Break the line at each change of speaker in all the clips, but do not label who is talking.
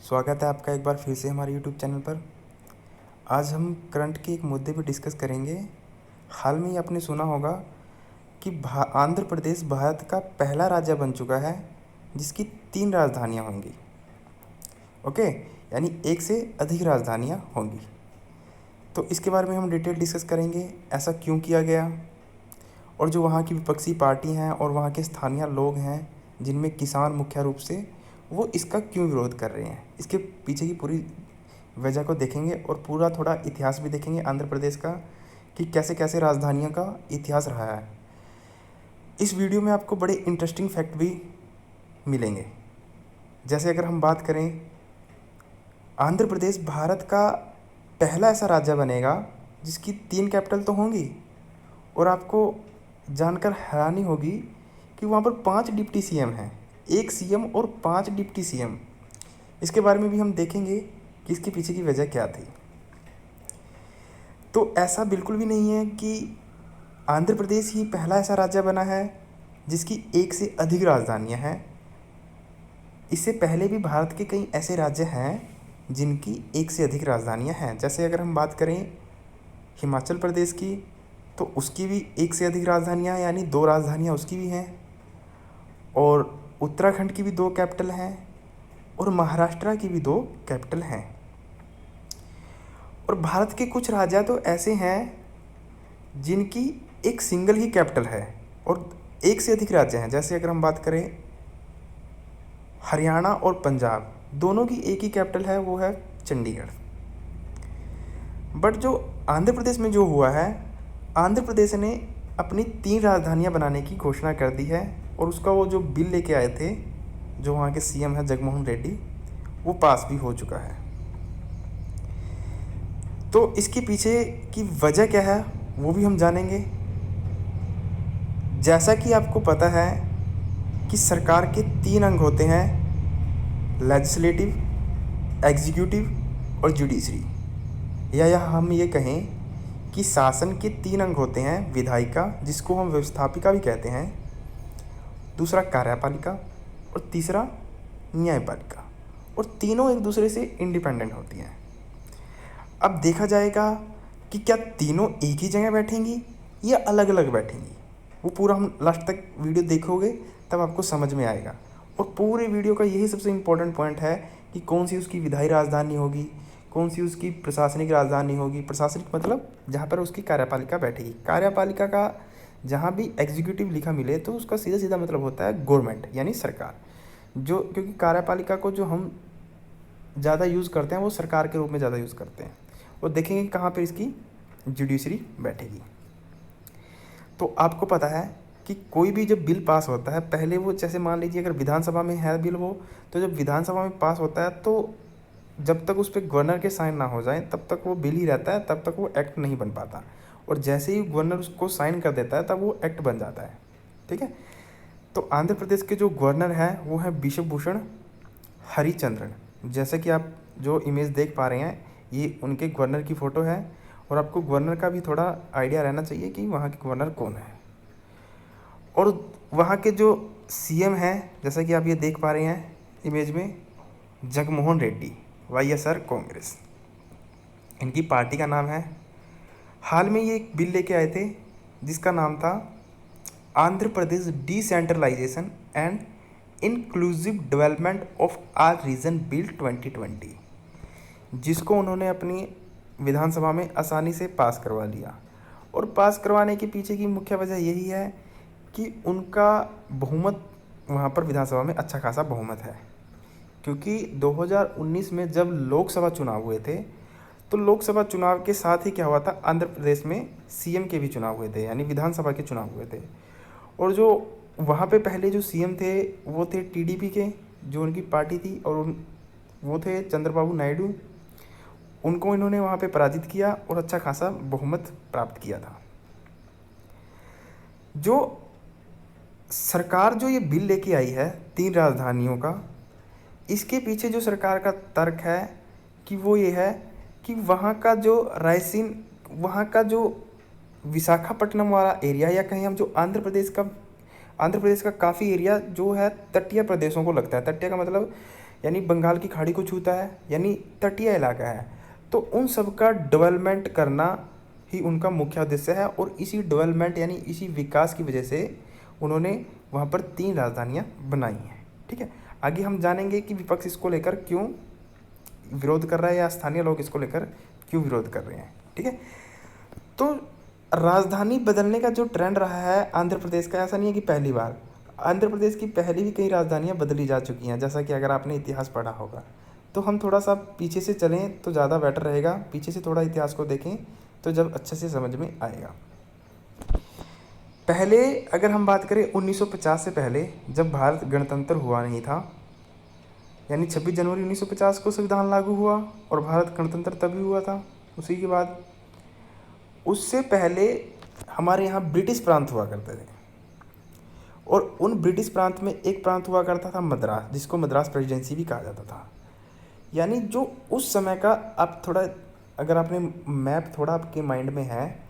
स्वागत है आपका एक बार फिर से हमारे यूट्यूब चैनल पर। आज हम करंट के एक मुद्दे पर डिस्कस करेंगे। हाल में ही आपने सुना होगा कि आंध्र प्रदेश भारत का पहला राज्य बन चुका है जिसकी 3 राजधानियां होंगी। ओके, यानी एक से अधिक राजधानियां होंगी। तो इसके बारे में हम डिटेल डिस्कस करेंगे, ऐसा क्यों किया गया, और जो वहाँ की विपक्षी पार्टी हैं और वहाँ के स्थानीय लोग हैं जिनमें किसान मुख्य रूप से, वो इसका क्यों विरोध कर रहे हैं। इसके पीछे की पूरी वजह को देखेंगे और पूरा थोड़ा इतिहास भी देखेंगे आंध्र प्रदेश का, कि कैसे कैसे राजधानियों का इतिहास रहा है। इस वीडियो में आपको बड़े इंटरेस्टिंग फैक्ट भी मिलेंगे। जैसे अगर हम बात करें, आंध्र प्रदेश भारत का पहला ऐसा राज्य बनेगा जिसकी 3 कैपिटल तो होंगी, और आपको जानकर हैरानी होगी कि वहाँ पर 5 डिप्टी सीएम हैं, 1 सीएम और 5 डिप्टी सीएम। इसके बारे में भी हम देखेंगे कि इसके पीछे की वजह क्या थी। तो ऐसा बिल्कुल भी नहीं है कि आंध्र प्रदेश ही पहला ऐसा राज्य बना है जिसकी 1 से अधिक राजधानियाँ हैं। इससे पहले भी भारत के कई ऐसे राज्य हैं जिनकी 1 से अधिक राजधानियाँ हैं। जैसे अगर हम बात करें हिमाचल प्रदेश की, तो उसकी भी 1 से अधिक राजधानियाँ हैं, यानी 2 राजधानियाँ उसकी भी हैं। और उत्तराखंड की भी 2 कैपिटल हैं, और महाराष्ट्र की भी 2 कैपिटल हैं। और भारत के कुछ राज्य तो ऐसे हैं जिनकी एक सिंगल ही कैपिटल है और 1 से अधिक राज्य हैं। जैसे अगर हम बात करें हरियाणा और पंजाब, दोनों की एक ही कैपिटल है, वो है चंडीगढ़। बट जो आंध्र प्रदेश में जो हुआ है, आंध्र प्रदेश ने अपनी 3 राजधानियां बनाने की घोषणा कर दी है, और उसका वो जो बिल लेके आए थे, जो वहाँ के सीएम है जगनमोहन रेड्डी, वो पास भी हो चुका है। तो इसके पीछे की वजह क्या है वो भी हम जानेंगे। जैसा कि आपको पता है कि सरकार के 3 अंग होते हैं, लेजिस्लेटिव, एग्जीक्यूटिव और जुडिशरी। या हम ये कहें कि शासन के 3 अंग होते हैं, विधायिका जिसको हम व्यवस्थापिका भी कहते हैं, दूसरा कार्यपालिका और तीसरा न्यायपालिका। और तीनों एक दूसरे से इंडिपेंडेंट होती हैं। अब देखा जाएगा कि क्या तीनों एक ही जगह बैठेंगी या अलग अलग बैठेंगी। वो पूरा हम लास्ट तक वीडियो देखोगे तब आपको समझ में आएगा। और पूरे वीडियो का यही सबसे इम्पोर्टेंट पॉइंट है कि कौन सी उसकी विधायी राजधानी होगी, कौन सी उसकी प्रशासनिक राजधानी होगी। प्रशासनिक मतलब जहाँ पर उसकी कार्यपालिका बैठेगी। कार्यपालिका का जहाँ भी एग्जीक्यूटिव लिखा मिले तो उसका सीधा सीधा मतलब होता है गवर्नमेंट, यानी सरकार। जो क्योंकि कार्यपालिका को जो हम ज़्यादा यूज़ करते हैं वो सरकार के रूप में ज़्यादा यूज़ करते हैं। और देखेंगे कहाँ पर इसकी जुडिशरी बैठेगी। तो आपको पता है कि कोई भी जब बिल पास होता है, पहले वो जैसे मान लीजिए अगर विधानसभा में है बिल वो, तो जब विधानसभा में पास होता है तो जब तक उस पर गवर्नर के साइन ना हो जाए तब तक वो बिल ही रहता है, तब तक वो एक्ट नहीं बन पाता। और जैसे ही गवर्नर उसको साइन कर देता है तब वो एक्ट बन जाता है। ठीक है। तो आंध्र प्रदेश के जो गवर्नर हैं वो हैं बिशप भूषण हरिचंद्रन। जैसे कि आप जो इमेज देख पा रहे हैं, ये उनके गवर्नर की फ़ोटो है। और आपको गवर्नर का भी थोड़ा आइडिया रहना चाहिए कि वहाँ के गवर्नर कौन है। और वहाँ के जो सीएम हैं, जैसा कि आप ये देख पा रहे हैं इमेज में, जगनमोहन रेड्डी, वाईएसआर कांग्रेस इनकी पार्टी का नाम है। हाल में ये एक बिल लेके आए थे जिसका नाम था Andhra Pradesh decentralisation and inclusive development of all region bill 2020, जिसको उन्होंने अपनी विधानसभा में आसानी से पास करवा लिया। और पास करवाने के पीछे की मुख्य वजह यही है कि उनका बहुमत वहाँ पर विधानसभा में अच्छा खासा बहुमत है। क्योंकि 2019 में जब लोकसभा चुनाव हुए थे, तो लोकसभा चुनाव के साथ ही क्या हुआ था, आंध्र प्रदेश में सीएम के भी चुनाव हुए थे, यानी विधानसभा के चुनाव हुए थे। और जो वहाँ पे पहले जो सीएम थे वो थे टीडीपी के, जो उनकी पार्टी थी, और वो थे चंद्रबाबू नायडू। उनको इन्होंने वहाँ पे पराजित किया और अच्छा खासा बहुमत प्राप्त किया था। जो सरकार जो ये बिल लेके आई है 3 राजधानियों का, इसके पीछे जो सरकार का तर्क है कि वो ये है कि वहाँ का जो रायसीन, वहाँ का जो विशाखापट्टनम वाला एरिया, या कहीं हम जो आंध्र प्रदेश का काफ़ी एरिया जो है तटीय प्रदेशों को लगता है। तटीय का मतलब यानी बंगाल की खाड़ी को छूता है, यानी तटीय इलाका है। तो उन सब का डेवलपमेंट करना ही उनका मुख्य उद्देश्य है, और इसी डेवलपमेंट यानी इसी विकास की वजह से उन्होंने वहाँ पर 3 राजधानियाँ बनाई हैं। ठीक है, आगे हम जानेंगे कि विपक्ष इसको लेकर क्यों विरोध कर रहा है या स्थानीय लोग इसको लेकर क्यों विरोध कर रहे हैं। ठीक है, तो राजधानी बदलने का जो ट्रेंड रहा है आंध्र प्रदेश का, ऐसा नहीं है कि पहली बार। आंध्र प्रदेश की पहले भी कई राजधानियां बदली जा चुकी हैं, जैसा कि अगर आपने इतिहास पढ़ा होगा। तो हम थोड़ा सा पीछे से चलें तो ज़्यादा बेटर रहेगा, पीछे से थोड़ा इतिहास को देखें तो जब अच्छे से समझ में आएगा। पहले अगर हम बात करें 1950 से पहले, जब भारत गणतंत्र हुआ नहीं था, यानी 26 जनवरी 1950 को संविधान लागू हुआ और भारत गणतंत्र तभी हुआ था। उसी के बाद उससे पहले हमारे यहाँ ब्रिटिश प्रांत हुआ करते थे, और उन ब्रिटिश प्रांत में एक प्रांत हुआ करता था मद्रास, जिसको मद्रास प्रेसिडेंसी भी कहा जाता था। यानी जो उस समय का, आप थोड़ा अगर आपने मैप थोड़ा आपके माइंड में है,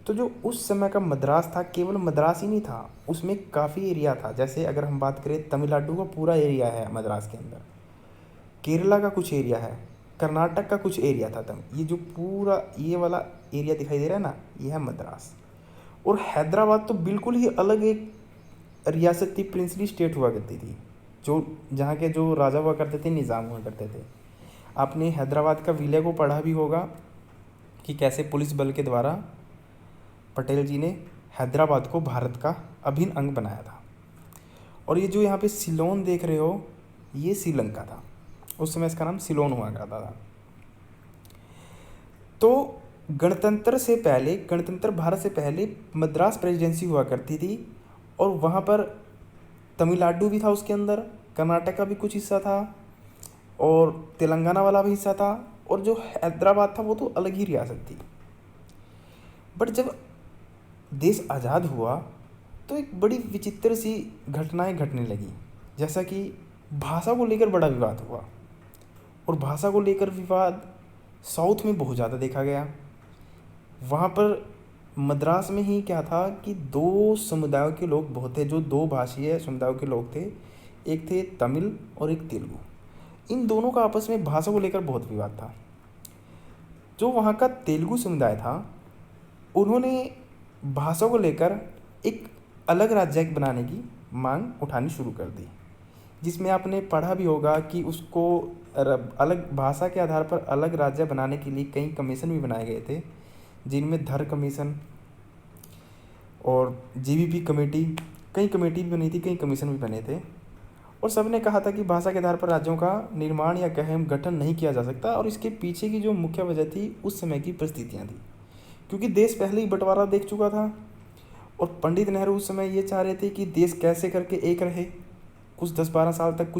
तो जो उस समय का मद्रास था, केवल मद्रास ही नहीं था, उसमें काफ़ी एरिया था। जैसे अगर हम बात करें तमिलनाडु का पूरा एरिया है मद्रास के अंदर, केरला का कुछ एरिया है, कर्नाटक का कुछ एरिया था। तब ये जो पूरा ये वाला एरिया दिखाई दे रहा है ना, ये है मद्रास। और हैदराबाद तो बिल्कुल ही अलग एक रियासत थी, प्रिंसली स्टेट हुआ करती थी, जो जहाँ के जो राजा हुआ करते थे, निज़ाम हुआ करते थे। आपने हैदराबाद का विलय को पढ़ा भी होगा कि कैसे पुलिस बल के द्वारा पटेल जी ने हैदराबाद को भारत का अभिन्न अंग बनाया था। और ये जो यहाँ पे सिलोन देख रहे हो, ये श्रीलंका था, उस समय इसका नाम सिलोन हुआ करता था। तो गणतंत्र से पहले, गणतंत्र भारत से पहले मद्रास प्रेसिडेंसी हुआ करती थी, और वहाँ पर तमिलनाडु भी था उसके अंदर, कर्नाटक का भी कुछ हिस्सा था, और तेलंगाना वाला भी हिस्सा था, और जो हैदराबाद था वो तो अलग ही रियासत थी। बट जब देश आज़ाद हुआ तो एक बड़ी विचित्र सी घटनाएं घटने लगी, जैसा कि भाषा को लेकर बड़ा विवाद हुआ, और भाषा को लेकर विवाद साउथ में बहुत ज़्यादा देखा गया। वहाँ पर मद्रास में ही क्या था कि 2 समुदायों के लोग बहुत थे, जो 2 भाषीय समुदायों के लोग थे, एक थे तमिल और एक तेलुगु। इन दोनों का आपस में भाषा को लेकर बहुत विवाद था। जो वहाँ का तेलुगु समुदाय था, उन्होंने भाषा को लेकर एक अलग राज्य बनाने की मांग उठानी शुरू कर दी, जिसमें आपने पढ़ा भी होगा कि उसको अलग भाषा के आधार पर अलग राज्य बनाने के लिए कई कमीशन भी बनाए गए थे, जिनमें धर कमीशन और जीबीपी कमेटी, कई कमेटी भी बनी थी, कई कमीशन भी बने थे। और सब ने कहा था कि भाषा के आधार पर राज्यों का निर्माण या गहन गठन नहीं किया जा सकता, और इसके पीछे की जो मुख्य वजह थी उस समय की परिस्थितियाँ थी, क्योंकि देश पहले ही बंटवारा देख चुका था, और पंडित नेहरू उस समय ये चाह रहे थे कि देश कैसे करके एक रहे, कुछ 10-12 साल तक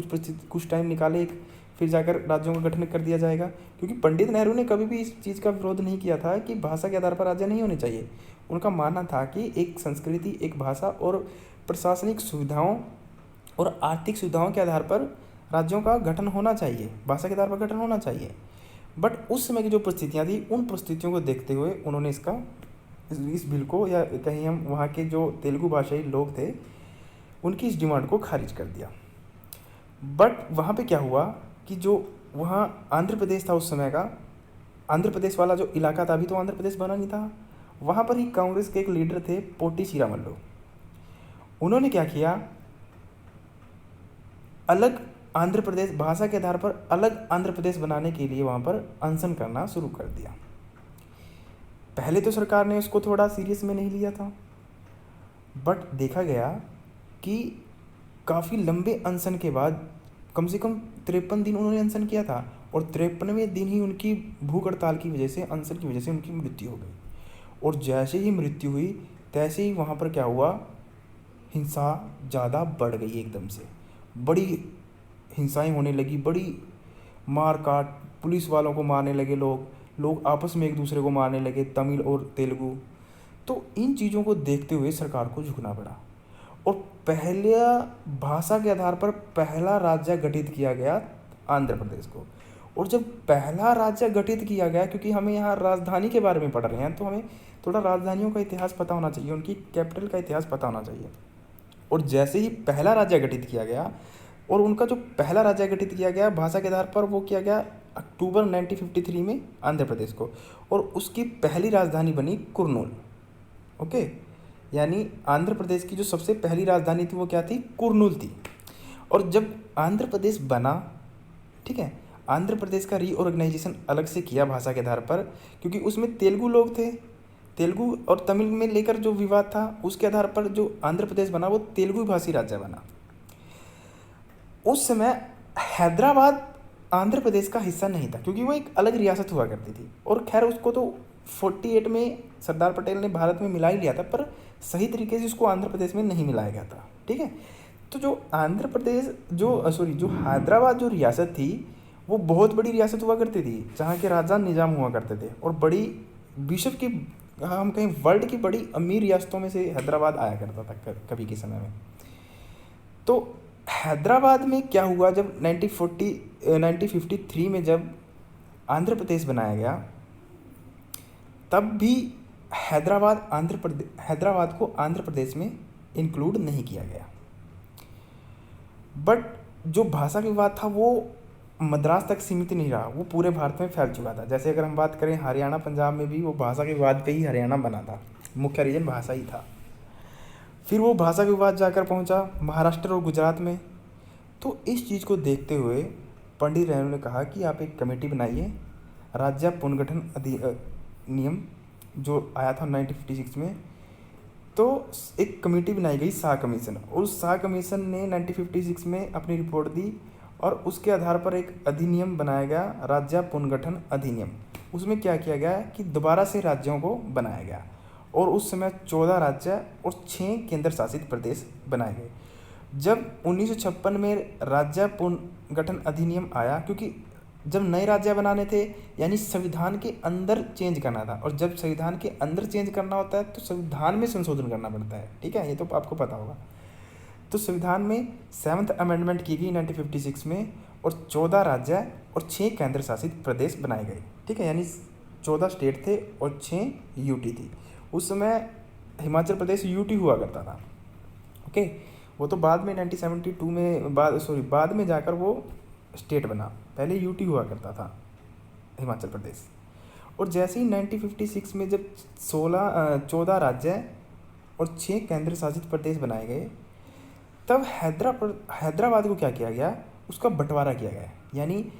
कुछ टाइम निकाले एक, फिर जाकर राज्यों का गठन कर दिया जाएगा। क्योंकि पंडित नेहरू ने कभी भी इस चीज़ का विरोध नहीं किया था कि भाषा के आधार पर राज्य नहीं होने चाहिए। उनका मानना था कि एक संस्कृति, एक भाषा और प्रशासनिक सुविधाओं और आर्थिक सुविधाओं के आधार पर राज्यों का गठन होना चाहिए, भाषा के आधार पर गठन होना चाहिए। बट उस समय की जो परिस्थितियाँ थी, उन परिस्थितियों को देखते हुए उन्होंने इस बिल को, या कहीं हम वहाँ के जो तेलुगु भाषाई लोग थे, उनकी इस डिमांड को खारिज कर दिया। बट वहाँ पे क्या हुआ कि जो वहाँ आंध्र प्रदेश था उस समय का, आंध्र प्रदेश वाला जो इलाका था, अभी तो आंध्र प्रदेश बना नहीं था, वहाँ पर ही कांग्रेस के एक लीडर थे पोटी श्रीरामुलु। उन्होंने क्या किया, अलग आंध्र प्रदेश, भाषा के आधार पर अलग आंध्र प्रदेश बनाने के लिए वहाँ पर अनशन करना शुरू कर दिया। पहले तो सरकार ने उसको थोड़ा सीरियस में नहीं लिया था, बट देखा गया कि काफ़ी लंबे अनशन के बाद कम से कम 53 दिन उन्होंने अनशन किया था, और 53वें दिन ही उनकी भूख हड़ताल की वजह से, अनशन की वजह से उनकी मृत्यु हो गई। और जैसे ही मृत्यु हुई तैसे ही वहाँ पर क्या हुआ, हिंसा ज़्यादा बढ़ गई, एकदम से बड़ी हिंसाएं होने लगी, बड़ी मार काट, पुलिस वालों को मारने लगे लोग आपस में एक दूसरे को मारने लगे, तमिल और तेलुगु। तो इन चीज़ों को देखते हुए सरकार को झुकना पड़ा, और पहला भाषा के आधार पर पहला राज्य गठित किया गया आंध्र प्रदेश को। और जब पहला राज्य गठित किया गया, क्योंकि हमें यहाँ राजधानी के बारे में पढ़ रहे हैं, तो हमें थोड़ा राजधानियों का इतिहास पता होना चाहिए, उनकी कैपिटल का इतिहास पता होना चाहिए। और जैसे ही पहला राज्य गठित किया गया, और उनका जो पहला राज्य गठित किया गया भाषा के आधार पर वो किया गया अक्टूबर 1953 में आंध्र प्रदेश को, और उसकी पहली राजधानी बनी कुर्नूल। ओके, यानी आंध्र प्रदेश की जो सबसे पहली राजधानी थी वो क्या थी, कुर्नूल थी। और जब आंध्र प्रदेश बना, ठीक है, आंध्र प्रदेश का रीऑर्गेनाइजेशन अलग से किया भाषा के आधार पर, क्योंकि उसमें तेलुगु लोग थे, तेलुगु और तमिल में लेकर जो विवाद था उसके आधार पर जो आंध्र प्रदेश बना वो तेलुगु भाषी राज्य बना। उस समय हैदराबाद आंध्र प्रदेश का हिस्सा नहीं था क्योंकि वो एक अलग रियासत हुआ करती थी, और खैर उसको तो 48 में सरदार पटेल ने भारत में मिला ही लिया था, पर सही तरीके से उसको आंध्र प्रदेश में नहीं मिलाया गया था। ठीक है, तो जो आंध्र प्रदेश जो हैदराबाद जो रियासत थी वो बहुत बड़ी रियासत हुआ करती थी, जहाँ के राजा निजाम हुआ करते थे, और बड़ी विश्व की, हम कहें वर्ल्ड की बड़ी अमीर रियासतों में से हैदराबाद आया करता था कभी के समय में। तो हैदराबाद में क्या हुआ, जब 1953 में जब आंध्र प्रदेश बनाया गया, तब भी हैदराबाद को आंध्र प्रदेश में इंक्लूड नहीं किया गया। बट जो भाषा का विवाद था वो मद्रास तक सीमित नहीं रहा, वो पूरे भारत में फैल चुका था। जैसे अगर हम बात करें हरियाणा पंजाब में भी वो भाषा के विवाद पे ही हरियाणा बना था, मुख्य रीजन भाषा ही था। फिर वो भाषा का विवाद जाकर पहुंचा महाराष्ट्र और गुजरात में। तो इस चीज़ को देखते हुए पंडित नेहरू ने कहा कि आप एक कमेटी बनाइए, राज्य पुनर्गठन अधिनियम जो आया था 1956 में, तो एक कमेटी बनाई गई शाह कमीशन, और उस शाह कमीशन ने 1956 में अपनी रिपोर्ट दी, और उसके आधार पर एक अधिनियम बनाया गया, राज्य पुनर्गठन अधिनियम। उसमें क्या किया गया कि दोबारा से राज्यों को बनाया गया, और उस समय 14 राज्य और 6 केंद्र शासित प्रदेश बनाए गए। जब 1956 में राज्य पुनर्गठन अधिनियम आया, क्योंकि जब नए राज्य बनाने थे यानी संविधान के अंदर चेंज करना था, और जब संविधान के अंदर चेंज करना होता है तो संविधान में संशोधन करना पड़ता है। ठीक है, ये तो आपको पता होगा। तो संविधान में 7th अमेंडमेंट की गई 1956 में, और 14 राज्य और 6 केंद्र शासित प्रदेश बनाए गए। ठीक है, यानी 14 स्टेट थे और 6 यूटी थी। उस समय हिमाचल प्रदेश यूटी हुआ करता था। ओके, वो तो बाद में 1972 में बाद में जाकर वो स्टेट बना, पहले यूटी हुआ करता था हिमाचल प्रदेश। और जैसे ही 1956 में जब 14 राज्य और 6 केंद्र शासित प्रदेश बनाए गए, तब हैदराबाद को क्या किया गया, उसका बंटवारा किया गया। यानी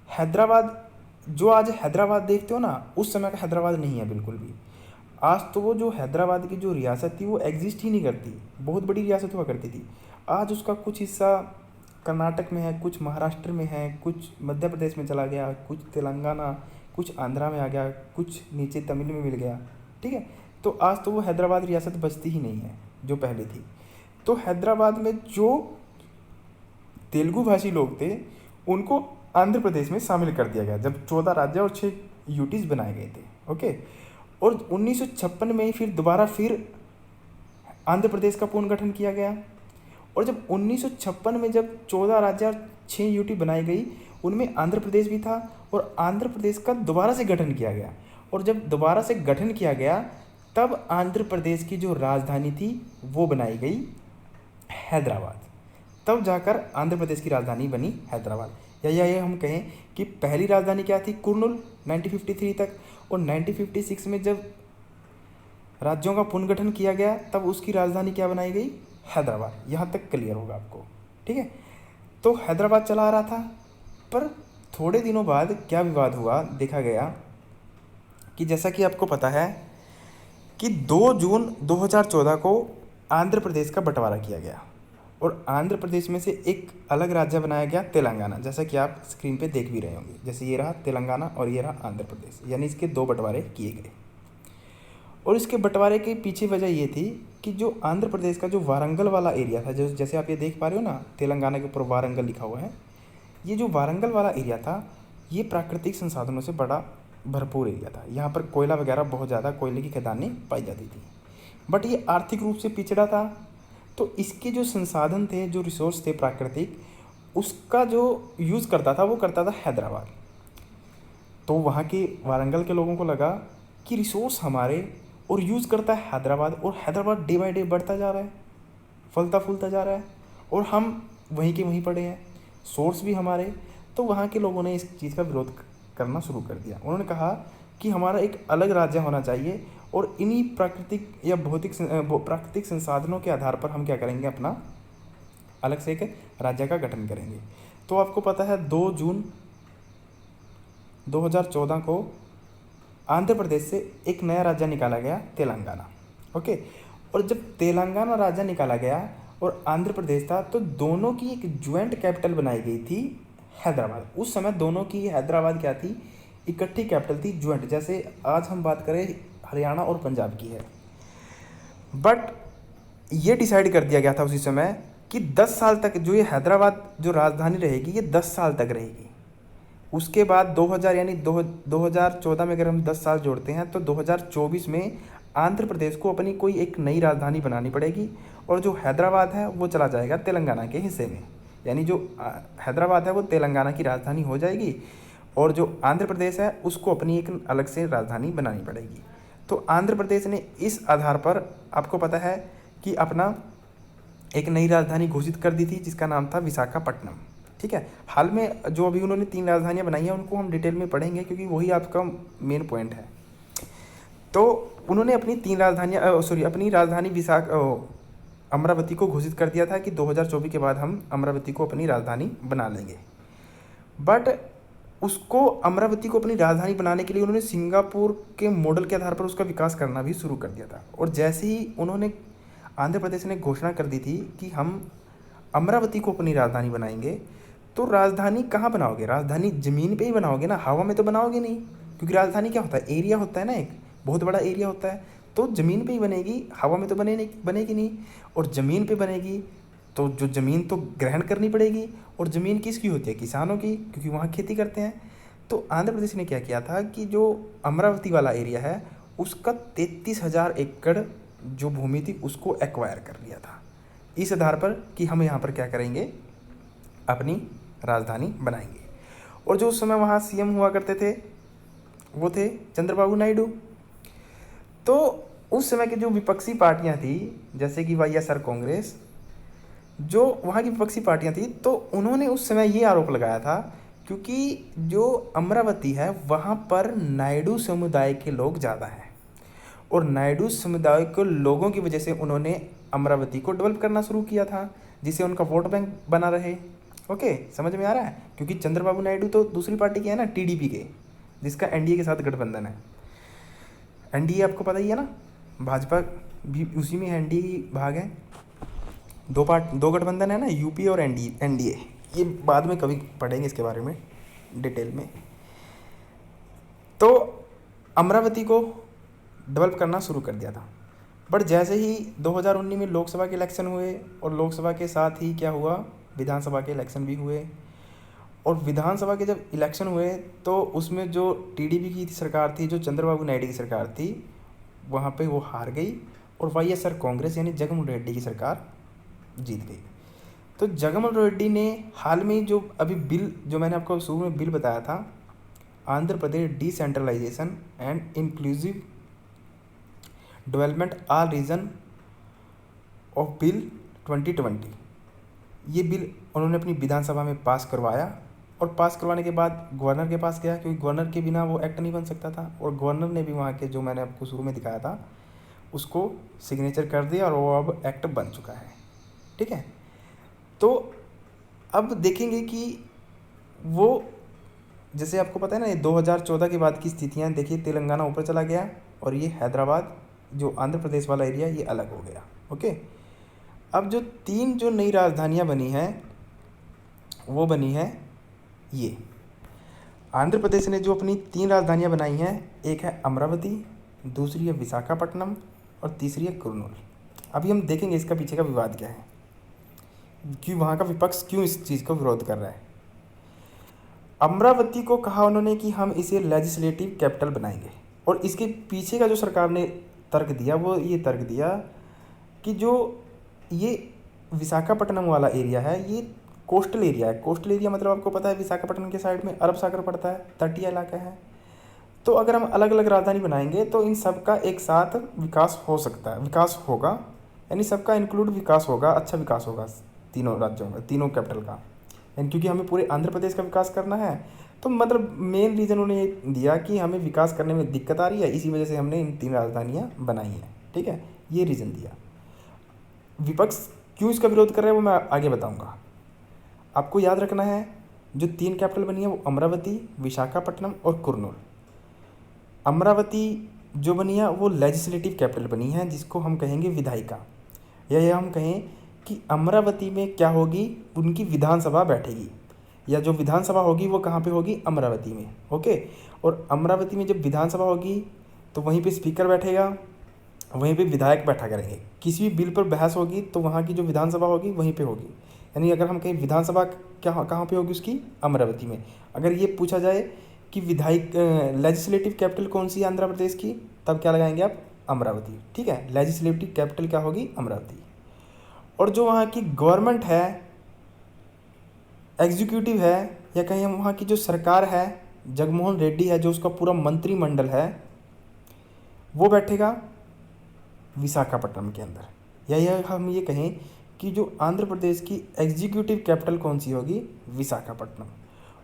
हैदराबाद, जो आज हैदराबाद देखते हो ना, उस समय का हैदराबाद नहीं है बिल्कुल भी। आज तो वो जो हैदराबाद की जो रियासत थी वो एग्जिस्ट ही नहीं करती, बहुत बड़ी रियासत हुआ करती थी। आज उसका कुछ हिस्सा कर्नाटक में है, कुछ महाराष्ट्र में है, कुछ मध्य प्रदेश में चला गया, कुछ तेलंगाना, कुछ आंध्रा में आ गया, कुछ नीचे तमिल में मिल गया। ठीक है, तो आज तो वो हैदराबाद रियासत बचती ही नहीं है जो पहले थी। तो हैदराबाद में जो तेलुगु भाषी लोग थे उनको आंध्र प्रदेश में शामिल कर दिया गया, जब 14 राज्य और 6 यूटीज बनाए गए थे। ओके, और 1956 में फिर दोबारा आंध्र प्रदेश का पुनर्गठन किया गया। और जब 1956 में जब 14 राज्य और 6 यूटी बनाई गई, उनमें आंध्र प्रदेश भी था, और आंध्र प्रदेश का दोबारा से गठन किया गया। और जब दोबारा से गठन किया गया, तब आंध्र प्रदेश की जो राजधानी थी वो बनाई गई हैदराबाद। तब जाकर आंध्र प्रदेश की राजधानी बनी हैदराबाद। या हम कहें कि पहली राजधानी क्या थी, कुर्नूल 1953 तक, और 1956 में जब राज्यों का पुनर्गठन किया गया तब उसकी राजधानी क्या बनाई गई, हैदराबाद। यहाँ तक क्लियर होगा आपको। ठीक है, तो हैदराबाद चला आ रहा था, पर थोड़े दिनों बाद क्या विवाद हुआ, देखा गया कि जैसा कि आपको पता है कि 2 जून 2014 को आंध्र प्रदेश का बंटवारा किया गया, और आंध्र प्रदेश में से एक अलग राज्य बनाया गया तेलंगाना, जैसा कि आप स्क्रीन पे देख भी रहे होंगे। जैसे ये रहा तेलंगाना और ये रहा आंध्र प्रदेश, यानी इसके 2 बंटवारे किए गए। और इसके बंटवारे के पीछे वजह ये थी कि जो आंध्र प्रदेश का जो वारंगल वाला एरिया था, जो जैसे आप ये देख पा रहे हो ना, तेलंगाना के ऊपर वारंगल लिखा हुआ है, ये जो वारंगल वाला एरिया था ये प्राकृतिक संसाधनों से बड़ा भरपूर एरिया था। यहाँ पर कोयला वगैरह बहुत ज़्यादा, कोयले की खदानें पाई जाती थी, बट ये आर्थिक रूप से पिछड़ा था। तो इसके जो संसाधन थे, जो रिसोर्स थे प्राकृतिक, उसका जो यूज़ करता था वो करता था हैदराबाद। तो वहाँ के वारंगल के लोगों को लगा कि रिसोर्स हमारे और यूज़ करता है हैदराबाद, और हैदराबाद डे बाय डे बढ़ता जा रहा है, फलता फूलता जा रहा है, और हम वहीं के वहीं पड़े हैं, सोर्स भी हमारे। तो वहाँ के लोगों ने इस चीज़ का विरोध करना शुरू कर दिया। उन्होंने कहा कि हमारा एक अलग राज्य होना चाहिए और इन्हीं प्राकृतिक या प्राकृतिक संसाधनों के आधार पर हम क्या करेंगे, अपना अलग से एक राज्य का गठन करेंगे। तो आपको पता है 2 जून 2014 को आंध्र प्रदेश से एक नया राज्य निकाला गया, तेलंगाना। ओके, और जब तेलंगाना राज्य निकाला गया और आंध्र प्रदेश था, तो दोनों की एक ज्वाइंट कैपिटल बनाई गई थी, हैदराबाद। उस समय दोनों की हैदराबाद क्या थी, इकट्ठी कैपिटल थी, ज्वाइंट। जैसे आज हम बात करें हरियाणा और पंजाब की है। बट ये डिसाइड कर दिया गया था उसी समय कि 10 साल तक जो ये हैदराबाद जो राजधानी रहेगी, ये 10 साल तक रहेगी। उसके बाद 2000 यानी 2014 में अगर हम 10 साल जोड़ते हैं तो 2024 में आंध्र प्रदेश को अपनी कोई एक नई राजधानी बनानी पड़ेगी और जो हैदराबाद है वो चला जाएगा तेलंगाना के हिस्से में। यानी जो हैदराबाद है वो तेलंगाना की राजधानी हो जाएगी और जो आंध्र प्रदेश है उसको अपनी एक अलग से राजधानी बनानी पड़ेगी। तो आंध्र प्रदेश ने इस आधार पर आपको पता है कि अपना एक नई राजधानी घोषित कर दी थी जिसका नाम था विशाखापट्टनम। ठीक है, हाल में जो अभी उन्होंने 3 राजधानियां बनाई हैं उनको हम डिटेल में पढ़ेंगे क्योंकि वही आपका मेन पॉइंट है। तो उन्होंने अपनी 3 राजधानियां अपनी राजधानी अमरावती को घोषित कर दिया था कि 2024 के बाद हम अमरावती को अपनी राजधानी बना लेंगे। बट उसको अमरावती को अपनी राजधानी बनाने के लिए उन्होंने सिंगापुर के मॉडल के आधार पर उसका विकास करना भी शुरू कर दिया था। और जैसे ही उन्होंने आंध्र प्रदेश ने घोषणा कर दी थी कि हम अमरावती को अपनी राजधानी बनाएंगे, तो राजधानी कहाँ बनाओगे, राजधानी ज़मीन पे ही बनाओगे ना, हवा में तो बनाओगे नहीं। क्योंकि राजधानी क्या होता है, एरिया होता है ना, एक बहुत बड़ा एरिया होता है, तो ज़मीन पे ही बनेगी, हवा में तो बनेगी नहीं। और ज़मीन पे बनेगी तो जो ज़मीन तो ग्रहण करनी पड़ेगी, और ज़मीन किसकी होती है, किसानों की, क्योंकि वहाँ खेती करते हैं। तो आंध्र प्रदेश ने क्या किया था कि जो अमरावती वाला एरिया है उसका 33,000 एकड़ जो भूमि थी उसको एक्वायर कर लिया था, इस आधार पर कि हम यहाँ पर क्या करेंगे, अपनी राजधानी बनाएंगे। और जो उस समय वहाँ सीएम हुआ करते थे वो थे चंद्रबाबू नायडू। तो उस समय की जो विपक्षी पार्टियाँ थी जैसे कि वाईएसआर कांग्रेस, जो वहाँ की विपक्षी पार्टियाँ थी, तो उन्होंने उस समय ये आरोप लगाया था क्योंकि जो अमरावती है वहाँ पर नायडू समुदाय के लोग ज़्यादा हैं और नायडू समुदाय के लोगों की वजह से उन्होंने अमरावती को डेवलप करना शुरू किया था जिससे उनका वोट बैंक बना रहे। ओके, समझ में आ रहा है। क्योंकि चंद्रबाबू नायडू तो दूसरी पार्टी के है ना, टीडीपी के, जिसका एनडीए के साथ गठबंधन है। एनडीए आपको पता ही है ना, भाजपा भी उसी में एनडीए ही भाग है। दो गठबंधन है ना, यूपी और एनडीए। ये बाद में कभी पढ़ेंगे इसके बारे में डिटेल में। तो अमरावती को डेवलप करना शुरू कर दिया था। बट जैसे ही 2019 में लोकसभा के इलेक्शन हुए और लोकसभा के साथ ही क्या हुआ, विधानसभा के इलेक्शन भी हुए। और विधानसभा के जब इलेक्शन हुए तो उसमें जो टीडीपी की सरकार थी, जो चंद्रबाबू नायडू की सरकार थी, वहाँ पे वो हार गई और वाईएसआर कांग्रेस यानी जगनमोहन रेड्डी की सरकार जीत गई। तो जगनमोहन रेड्डी ने हाल में जो अभी बिल, जो मैंने आपको शुरू में बिल बताया था, Andhra Pradesh decentralisation and inclusive development all region of bill 2020, ये बिल उन्होंने अपनी विधानसभा में पास करवाया। और पास करवाने के बाद गवर्नर के पास गया क्योंकि गवर्नर के बिना वो एक्ट नहीं बन सकता था। और गवर्नर ने भी वहाँ के, जो मैंने आपको शुरू में दिखाया था, उसको सिग्नेचर कर दिया और वो अब एक्ट बन चुका है। ठीक है, तो अब देखेंगे कि वो, जैसे आपको पता है ना, ये 2014 के बाद की स्थितियाँ देखिए, तेलंगाना ऊपर चला गया और ये हैदराबाद जो आंध्र प्रदेश वाला एरिया ये अलग हो गया। ओके, अब जो 3 जो नई राजधानियाँ बनी हैं वो बनी है ये। आंध्र प्रदेश ने जो अपनी 3 राजधानियाँ बनाई हैं, एक है अमरावती, दूसरी है विशाखापट्टनम और तीसरी है कुर्नूल। अभी हम देखेंगे इसका पीछे का विवाद क्या है, कि वहाँ का विपक्ष क्यों इस चीज़ को विरोध कर रहा है। अमरावती को कहा उन्होंने कि हम इसे लेजिस्लेटिव कैपिटल बनाएंगे, और इसके पीछे का जो सरकार ने तर्क दिया वो ये तर्क दिया कि जो ये विशाखापट्टनम वाला एरिया है ये कोस्टल एरिया है। कोस्टल एरिया मतलब आपको पता है विशाखापट्टनम के साइड में अरब सागर पड़ता है, तटीय इलाका है। तो अगर हम अलग अलग राजधानी बनाएंगे तो इन सब का एक साथ विकास हो सकता है, विकास होगा, यानी सबका इंक्लूड विकास होगा, अच्छा विकास होगा। तीनों राज्यों का, तीनों कैपिटल का। एंड क्योंकि हमें पूरे आंध्र प्रदेश का विकास करना है, तो मतलब मेन रीज़न उन्होंने ये दिया कि हमें विकास करने में दिक्कत आ रही है, इसी वजह से हमने इन 3 राजधानियाँ बनाई हैं। ठीक है, ये रीज़न दिया। विपक्ष क्यों इसका विरोध कर रहा है वो मैं आगे बताऊँगा। आपको याद रखना है, जो 3 कैपिटल बनी है वो अमरावती, विशाखापट्टनम और कुर्नूल। अमरावती जो बनी है वो लेजिस्लेटिव कैपिटल बनी है, जिसको हम कहेंगे विधायिका, या हम कहें कि अमरावती में क्या होगी, उनकी विधानसभा बैठेगी, या जो विधानसभा होगी वो कहाँ पे होगी, अमरावती में। ओके, और अमरावती में जब विधानसभा होगी तो वहीं पे स्पीकर बैठेगा, वहीं पे विधायक बैठा करेंगे। किसी भी बिल पर बहस होगी तो वहाँ की जो विधानसभा होगी वहीं पे होगी। यानी अगर हम कहीं विधानसभा क्या कहाँ पे होगी उसकी, अमरावती में। अगर ये पूछा जाए कि विधायक लेजिस्लेटिव कैपिटल कौन सी है आंध्र प्रदेश की, तब क्या लगाएंगे आप, अमरावती। ठीक है, लेजिस्लेटिव कैपिटल क्या होगी, अमरावती। और जो वहाँ की गवर्नमेंट है, एग्जीक्यूटिव है, या कहीं हम वहाँ की जो सरकार है, जगनमोहन रेड्डी है जो उसका पूरा मंत्रिमंडल है, वो बैठेगा विशाखापट्टनम के अंदर। या यह हम ये कहें कि जो आंध्र प्रदेश की एग्जीक्यूटिव कैपिटल कौन सी होगी, विशाखापट्टनम।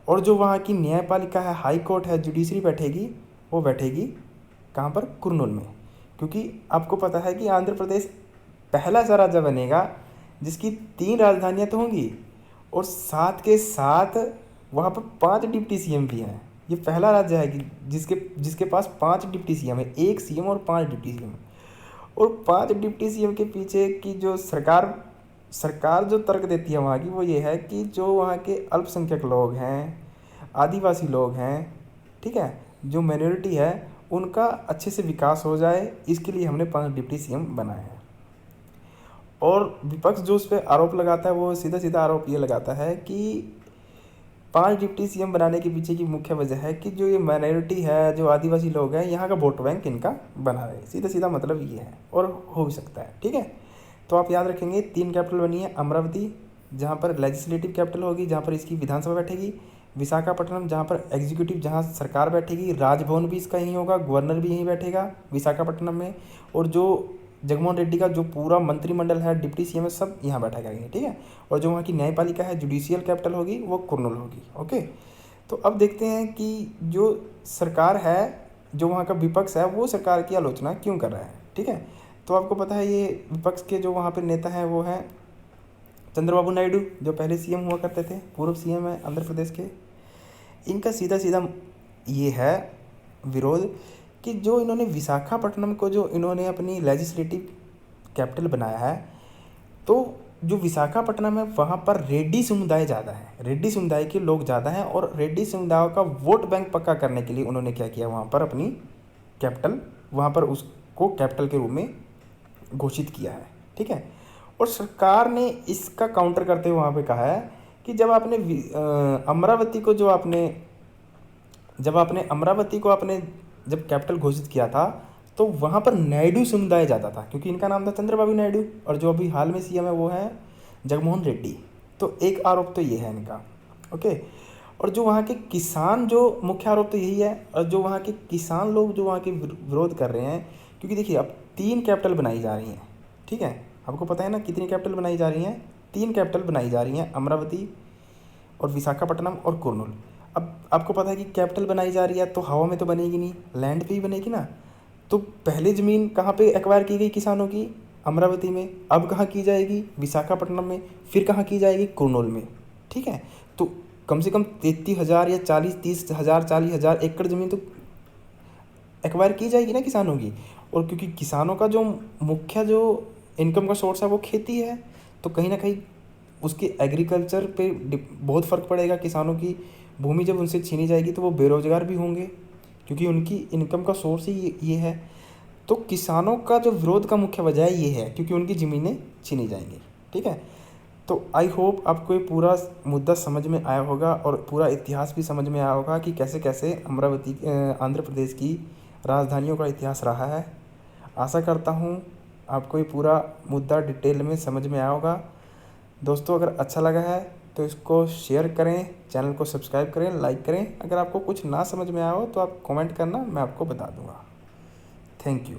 और जो वहाँ की न्यायपालिका है, हाई कोर्ट है, जुडिशरी बैठेगी, वो बैठेगी कहाँ पर, कुर्नूल में। क्योंकि आपको पता है कि आंध्र प्रदेश पहला ऐसा राज्य बनेगा जिसकी 3 राजधानियाँ तो होंगी, और साथ के साथ वहाँ पर 5 डिप्टी सीएम भी हैं। ये पहला राज्य है कि जिसके पास 5 डिप्टी सीएम है, 1 सीएम और 5 डिप्टी सीएम। और 5 डिप्टी सीएम के पीछे की जो सरकार जो तर्क देती है वहाँ की, वो ये है कि जो वहाँ के अल्पसंख्यक लोग हैं, आदिवासी लोग हैं, ठीक है, जो माइनॉरिटी है, उनका अच्छे से विकास हो जाए, इसके लिए हमने 5 डिप्टी सीएम बनाए हैं। और विपक्ष जो उस पर आरोप लगाता है, वो सीधा सीधा आरोप ये लगाता है कि 5 डिप्टी सीएम बनाने के पीछे की मुख्य वजह है कि जो ये माइनॉरिटी है, जो आदिवासी लोग हैं, यहाँ का वोट बैंक इनका बना रहे। सीधा सीधा मतलब ये है, और हो भी सकता है। ठीक है, तो आप याद रखेंगे 3 कैपिटल बनी है, अमरावती जहाँ पर लेजिस्लेटिव कैपिटल होगी, जहाँ पर इसकी विधानसभा बैठेगी, विशाखापट्टनम जहाँ पर एग्जीक्यूटिव, जहाँ सरकार बैठेगी, राजभवन भी इसका यहीं होगा, गवर्नर भी यहीं बैठेगा विशाखापट्टनम में, और जो जगनमोहन रेड्डी का जो पूरा मंत्रिमंडल है, डिप्टी सीएम है, सब यहाँ बैठा करेंगे। ठीक है, और जो वहाँ की न्यायपालिका है, जुडिशियल कैपिटल होगी, वो कुर्नूल होगी। ओके, तो अब देखते हैं कि जो सरकार है, जो वहाँ का विपक्ष है, वो सरकार की आलोचना क्यों कर रहा है। ठीक है, तो आपको पता है ये विपक्ष के जो वहाँ पे नेता हैं वो हैं चंद्रबाबू नायडू, जो पहले सीएम हुआ करते थे, पूर्व सीएम है आंध्र प्रदेश के। इनका सीधा सीधा ये है विरोध कि जो इन्होंने विशाखापट्टनम को जो इन्होंने अपनी लेजिस्लेटिव कैपिटल बनाया है, तो जो विशाखापट्टनम है वहाँ पर रेड्डी समुदाय ज़्यादा है, रेड्डी समुदाय के लोग ज़्यादा हैं, और रेड्डी समुदाय का वोट बैंक पक्का करने के लिए उन्होंने क्या किया, वहाँ पर अपनी कैपिटल, वहाँ पर उसको कैपिटल के रूप में घोषित किया है। ठीक है, और सरकार ने इसका काउंटर करते हुए वहाँ पे कहा है कि जब आपने अमरावती को जब कैपिटल घोषित किया था, तो वहाँ पर नायडू समुदाय ज़्यादा था, क्योंकि इनका नाम था चंद्रबाबू नायडू, और जो अभी हाल में सीएम है वो है जगनमोहन रेड्डी। तो एक आरोप तो ये है इनका। ओके, और जो वहाँ के किसान, जो मुख्य आरोप तो यही है, और जो वहाँ के किसान लोग जो वहाँ के विरोध कर रहे हैं, क्योंकि देखिए अब 3 कैपिटल बनाई जा रही हैं। ठीक है, आपको पता है ना कितनी कैपिटल बनाई जा रही हैं, 3 कैपिटल बनाई जा रही हैं, अमरावती और विशाखापट्टनम और कुर्नूल। अब आपको पता है कि कैपिटल बनाई जा रही है तो हवा में तो बनेगी नहीं, लैंड पे ही बनेगी ना। तो पहले ज़मीन कहाँ पे एक्वायर की गई किसानों की, अमरावती में। अब कहाँ की जाएगी, विशाखापट्टनम में। फिर कहाँ की जाएगी, कुर्नूल में। ठीक है, तो कम से कम 33,000 या 40,000 एकड़ ज़मीन तो एक्वायर की जाएगी ना किसानों की। और क्योंकि किसानों का जो मुख्य जो इनकम का सोर्स है वो खेती है, तो कहीं ना कहीं उसके एग्रीकल्चर पे बहुत फ़र्क पड़ेगा। किसानों की भूमि जब उनसे छीनी जाएगी तो वो बेरोज़गार भी होंगे, क्योंकि उनकी इनकम का सोर्स ही ये है। तो किसानों का जो विरोध का मुख्य वजह ये है, क्योंकि उनकी ज़मीनें छीनी जाएंगी। ठीक है, तो आई होप आपको ये पूरा मुद्दा समझ में आया होगा, और पूरा इतिहास भी समझ में आया होगा कि कैसे कैसे अमरावती आंध्र प्रदेश की राजधानियों का इतिहास रहा है। आशा करता हूँ आपको ये पूरा मुद्दा डिटेल में समझ में आया होगा। दोस्तों, अगर अच्छा लगा है तो इसको शेयर करें, चैनल को सब्सक्राइब करें, लाइक करें। अगर आपको कुछ ना समझ में आया हो तो आप कमेंट करना, मैं आपको बता दूँगा। Thank you.